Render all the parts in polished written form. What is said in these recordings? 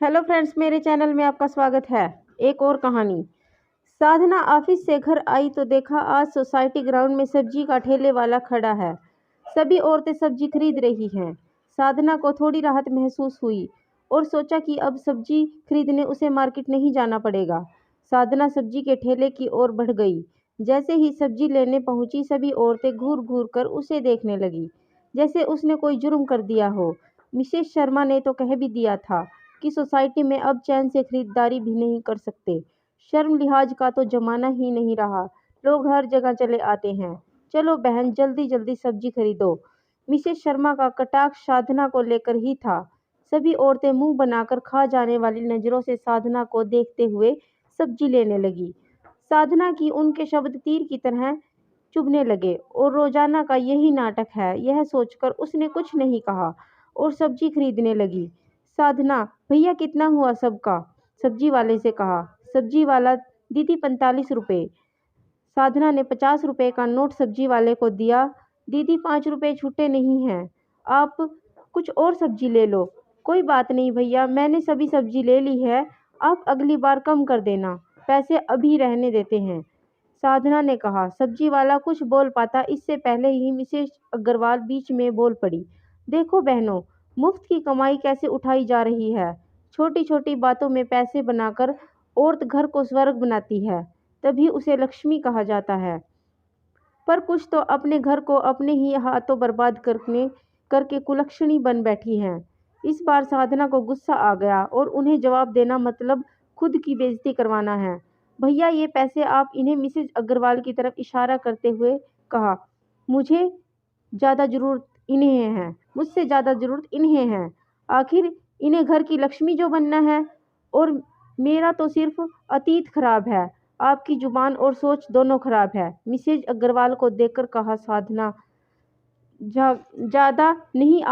Hello friends, मेरे channel में आपका स्वागत है। एक और कहानी। साधना ऑफिस से घर आई तो देखा आज सोसाइटी ग्राउंड में सब्जी का ठेले वाला खड़ा है। सभी औरतें सब्जी खरीद रही हैं। साधना को थोड़ी राहत महसूस हुई और सोचा कि अब सब्जी खरीदने उसे मार्केट नहीं जाना पड़ेगा। साधना सब्जी के ठेले की ओर बढ़ गई। जैसे ही सब्जी लेने पहुंची, सभी औरतें घूर घूर कर उसे देखने लगी, जैसे उसने कोई जुर्म कर दिया हो। मिसेस शर्मा ने तो कह भी दिया था कि सोसाइटी में अब चैन से खरीदारी भी नहीं कर सकते। शर्म लिहाज का तो जमाना ही नहीं रहा। लोग हर जगह चले आते हैं। चलो बहन, जल्दी जल्दी सब्जी खरीदो। मिसेस शर्मा का कटाक्ष साधना को लेकर ही था। सभी औरतें मुंह बनाकर खा जाने वाली नजरों से साधना को देखते हुए सब्जी लेने लगी। साधना की उनके शब्द तीर की तरह चुभने लगे और रोजाना का यही नाटक है, यह सोचकर उसने कुछ नहीं कहा और सब्जी खरीदने लगी। साधना, भैया कितना हुआ सबका? सब्जी वाले से कहा। सब्जी वाला, दीदी 45 रुपये। साधना ने 50 रुपये का नोट सब्जी वाले को दिया। दीदी 5 रुपये छूटे नहीं हैं, आप कुछ और सब्जी ले लो। कोई बात नहीं भैया, मैंने सभी सब्जी ले ली है, आप अगली बार कम कर देना, पैसे अभी रहने देते हैं, साधना ने कहा। सब्जी वाला कुछ बोल पाता इससे पहले ही मिसेस अग्रवाल बीच में बोल पड़ी। देखो बहनों, मुफ्त की कमाई कैसे उठाई जा रही है। छोटी छोटी बातों में पैसे बनाकर औरत घर को स्वर्ग बनाती है, तभी उसे लक्ष्मी कहा जाता है। पर कुछ तो अपने घर को अपने ही हाथों बर्बाद करके कुलक्षणी बन बैठी हैं। इस बार साधना को गुस्सा आ गया और उन्हें जवाब देना मतलब खुद की बेइज्जती करवाना है। भैया ये पैसे आप इन्हें, मिसेज अग्रवाल की तरफ इशारा करते हुए कहा। मुझे ज़्यादा ज़रूरत इन्हें है, मुझसे ज़्यादा ज़रूरत इन्हें है। आखिर इन्हें घर की लक्ष्मी जो बनना है, और मेरा तो सिर्फ अतीत खराब है, आपकी जुबान और सोच दोनों खराब है, मिसेज अग्रवाल को देखकर कहा। साधना ज़्यादा नहीं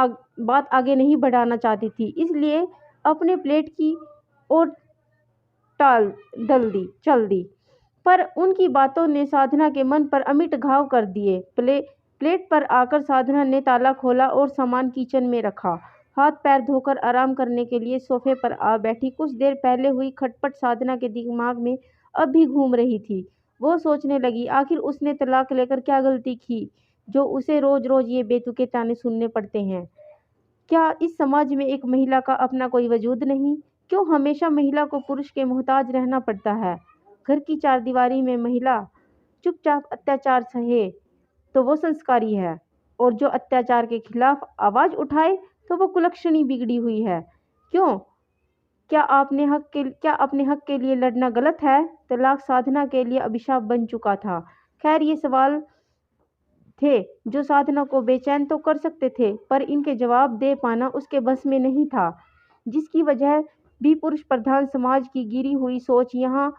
बात आगे नहीं बढ़ाना चाहती थी, इसलिए अपने प्लेट की ओर टाल चल दी। पर उनकी बातों ने साधना के मन पर अमिट घाव कर दिए। प्लेट पर आकर साधना ने ताला खोला और सामान किचन में रखा। हाथ पैर धोकर आराम करने के लिए सोफे पर आ बैठी। कुछ देर पहले हुई खटपट साधना के दिमाग में अब भी घूम रही थी। वो सोचने लगी, आखिर उसने तलाक लेकर क्या गलती की जो उसे रोज रोज ये बेतुके ताने सुनने पड़ते हैं। क्या इस समाज में एक महिला का अपना कोई वजूद नहीं? क्यों हमेशा महिला को पुरुष के मोहताज रहना पड़ता है? घर की चारदीवारी में महिला चुपचाप अत्याचार सहे तो वो संस्कारी है, और जो अत्याचार के खिलाफ आवाज उठाए तो वो कुलक्षणी बिगड़ी हुई है। क्यों? क्या अपने हक के लिए लड़ना गलत है? तलाक साधना के लिए अभिशाप बन चुका था। खैर, ये सवाल थे जो साधना को बेचैन तो कर सकते थे, पर इनके जवाब दे पाना उसके बस में नहीं था, जिसकी वजह भी पुरुष प्रधान समाज की गिरी हुई सोच। यहाँ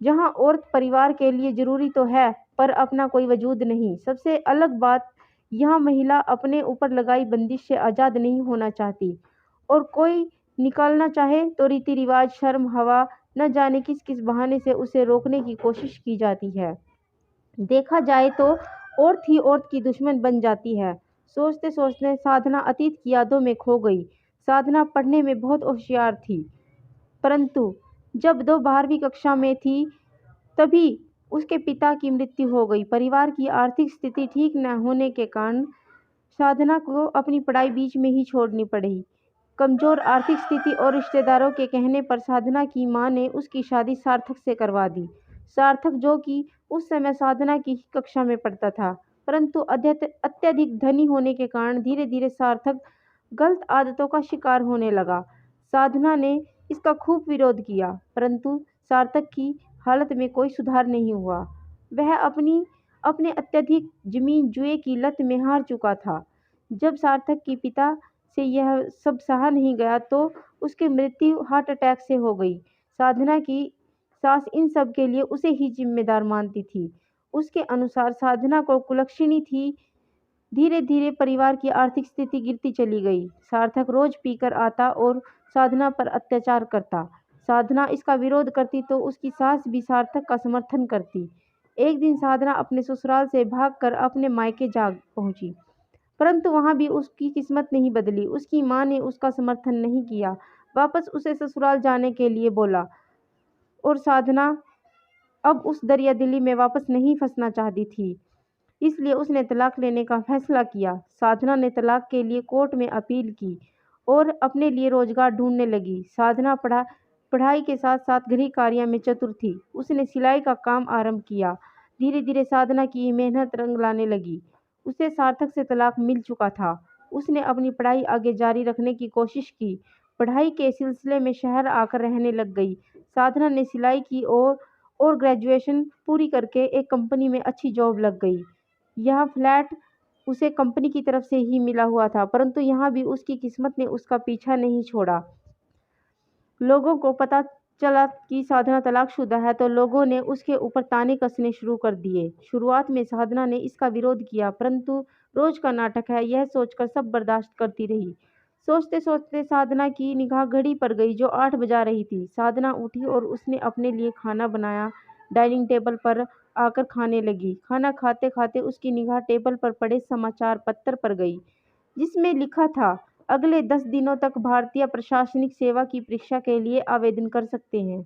जहाँ औरत परिवार के लिए जरूरी तो है, पर अपना कोई वजूद नहीं। सबसे अलग बात, यहाँ महिला अपने ऊपर लगाई बंदिश से आज़ाद नहीं होना चाहती, और कोई निकालना चाहे तो रीति रिवाज, शर्म, हवा, न जाने किस किस बहाने से उसे रोकने की कोशिश की जाती है। देखा जाए तो औरत ही औरत की दुश्मन बन जाती है। सोचते सोचते साधना अतीत की यादों में खो गई। साधना पढ़ने में बहुत होशियार थी, परंतु जब 12वीं कक्षा में थी तभी उसके पिता की मृत्यु हो गई। परिवार की आर्थिक स्थिति ठीक न होने के कारण साधना को अपनी पढ़ाई बीच में ही छोड़नी पड़ी। कमजोर आर्थिक स्थिति और रिश्तेदारों के कहने पर साधना की मां ने उसकी शादी सार्थक से करवा दी। सार्थक, जो कि उस समय साधना की ही कक्षा में पढ़ता था, परंतु अत्यधिक धनी होने के कारण धीरे धीरे सार्थक गलत आदतों का शिकार होने लगा। साधना ने इसका खूब विरोध किया, परंतु सार्थक की हालत में कोई सुधार नहीं हुआ। वह अपने अत्यधिक जमीन जुए की लत में हार चुका था। जब सार्थक के पिता से यह सब सहा नहीं गया तो उसकी मृत्यु हार्ट अटैक से हो गई। साधना की सास इन सब के लिए उसे ही जिम्मेदार मानती थी। उसके अनुसार साधना को कुलक्षणी थी। धीरे धीरे परिवार की आर्थिक स्थिति गिरती चली गई। सार्थक रोज पीकर आता और साधना पर अत्याचार करता। साधना इसका विरोध करती तो उसकी सास भी सार्थक का समर्थन करती। एक दिन साधना अपने ससुराल से भागकर अपने मायके जा पहुंची, परंतु वहां भी उसकी किस्मत नहीं बदली। उसकी मां ने उसका समर्थन नहीं किया। वापस उसे ससुराल जाने के लिए बोला और साधना अब उस दरिया दिली में वापस नहीं फंसना चाहती थी, इसलिए उसने तलाक लेने का फैसला किया। साधना ने तलाक के लिए कोर्ट में अपील की और अपने लिए रोजगार ढूंढने लगी। साधना पढ़ाई के साथ साथ गृह कार्य में चतुर थी। उसने सिलाई का काम आरंभ किया। धीरे धीरे साधना की मेहनत रंग लाने लगी। उसे सार्थक से तलाक मिल चुका था। उसने अपनी पढ़ाई आगे जारी रखने की कोशिश की। पढ़ाई के सिलसिले में शहर आकर रहने लग गई। साधना ने सिलाई की और ग्रेजुएशन पूरी करके एक कंपनी में अच्छी जॉब लग गई। यह फ्लैट उसे कंपनी की तरफ से ही मिला हुआ था, परंतु यहाँ भी उसकी किस्मत ने उसका पीछा नहीं छोड़ा। लोगों को पता चला कि साधना तलाकशुदा है तो लोगों ने उसके ऊपर ताने कसने शुरू कर दिए। शुरुआत में साधना ने इसका विरोध किया, परंतु रोज का नाटक है यह सोचकर सब बर्दाश्त करती रही। सोचते सोचते साधना की निगाह घड़ी पर गई जो 8 बजा रही थी। साधना उठी और उसने अपने लिए खाना बनाया। डाइनिंग टेबल पर आकर खाने लगी। खाना खाते खाते उसकी निगाह टेबल पर पड़े समाचार पत्र पर गई, जिसमें लिखा था अगले 10 दिनों तक भारतीय प्रशासनिक सेवा की परीक्षा के लिए आवेदन कर सकते हैं।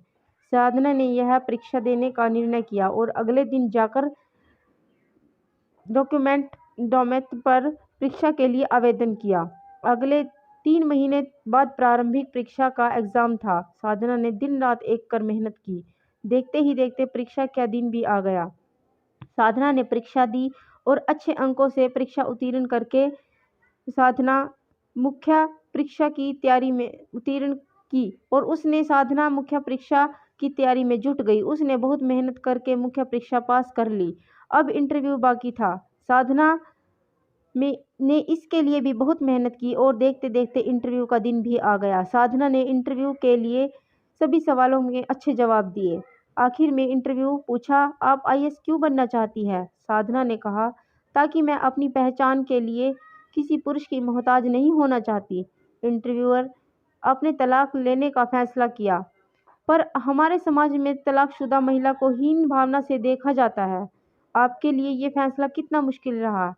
साधना ने यह परीक्षा देने का निर्णय किया और अगले दिन जाकर डोमेट पर परीक्षा के लिए आवेदन किया। अगले 3 महीने बाद प्रारंभिक परीक्षा का एग्जाम था। साधना ने दिन रात एक कर मेहनत की। देखते ही देखते परीक्षा का दिन भी आ गया। साधना ने परीक्षा दी और अच्छे अंकों से परीक्षा उत्तीर्ण करके साधना मुख्य परीक्षा की तैयारी में उत्तीर्ण की और उसने साधना मुख्य परीक्षा की तैयारी में जुट गई। उसने बहुत मेहनत करके मुख्य परीक्षा पास कर ली। अब इंटरव्यू बाकी था। साधना ने इसके लिए भी बहुत मेहनत की और देखते देखते इंटरव्यू का दिन भी आ गया। साधना ने इंटरव्यू के लिए सभी सवालों में अच्छे जवाब दिए। आखिर में इंटरव्यू पूछा, आप आईएएस क्यों बनना चाहती है? साधना ने कहा, ताकि मैं अपनी पहचान के लिए किसी पुरुष की मोहताज नहीं होना चाहती। इंटरव्यूअर, आपने तलाक लेने का फैसला किया, पर हमारे समाज में तलाकशुदा महिला को हीन भावना से देखा जाता है। आपके लिए ये फैसला कितना मुश्किल रहा?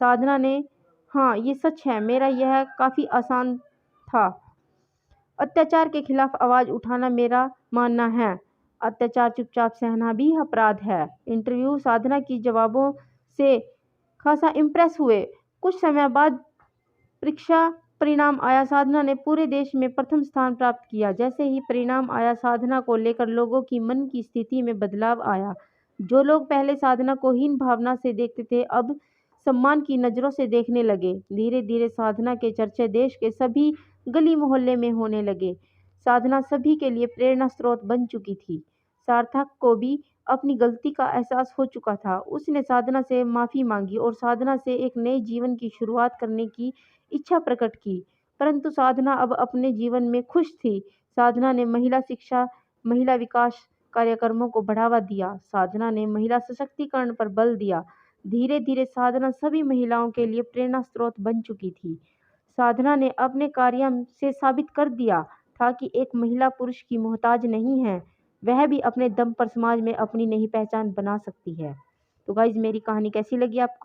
साधना ने, हाँ ये सच है, मेरा यह काफ़ी आसान था। अत्याचार के खिलाफ आवाज़ उठाना मेरा मानना है। अत्याचार चुपचाप सहना भी अपराध है। इंटरव्यू साधना की जवाबों से खासा इम्प्रेस हुए। कुछ समय बाद परीक्षा परिणाम आया। साधना ने पूरे देश में प्रथम स्थान प्राप्त किया। जैसे ही परिणाम आया, साधना को लेकर लोगों की मन की स्थिति में बदलाव आया। जो लोग पहले साधना को हीन भावना से देखते थे, अब सम्मान की नज़रों से देखने लगे। धीरे धीरे साधना के चर्चे देश के सभी गली मोहल्ले में होने लगे। साधना सभी के लिए प्रेरणा स्रोत बन चुकी थी। सार्थक को भी अपनी गलती का एहसास हो चुका था। उसने साधना से माफ़ी मांगी और साधना से एक नए जीवन की शुरुआत करने की इच्छा प्रकट की। परंतु साधना अब अपने जीवन में खुश थी। साधना ने महिला शिक्षा, महिला विकास कार्यक्रमों को बढ़ावा दिया। साधना ने महिला सशक्तिकरण पर बल दिया। धीरे धीरे साधना सभी महिलाओं के लिए प्रेरणा स्रोत बन चुकी थी। साधना ने अपने कार्य से साबित कर दिया था कि एक महिला पुरुष की मोहताज नहीं है, वह भी अपने दम पर समाज में अपनी नई पहचान बना सकती है। तो गाइज, मेरी कहानी कैसी लगी आपको?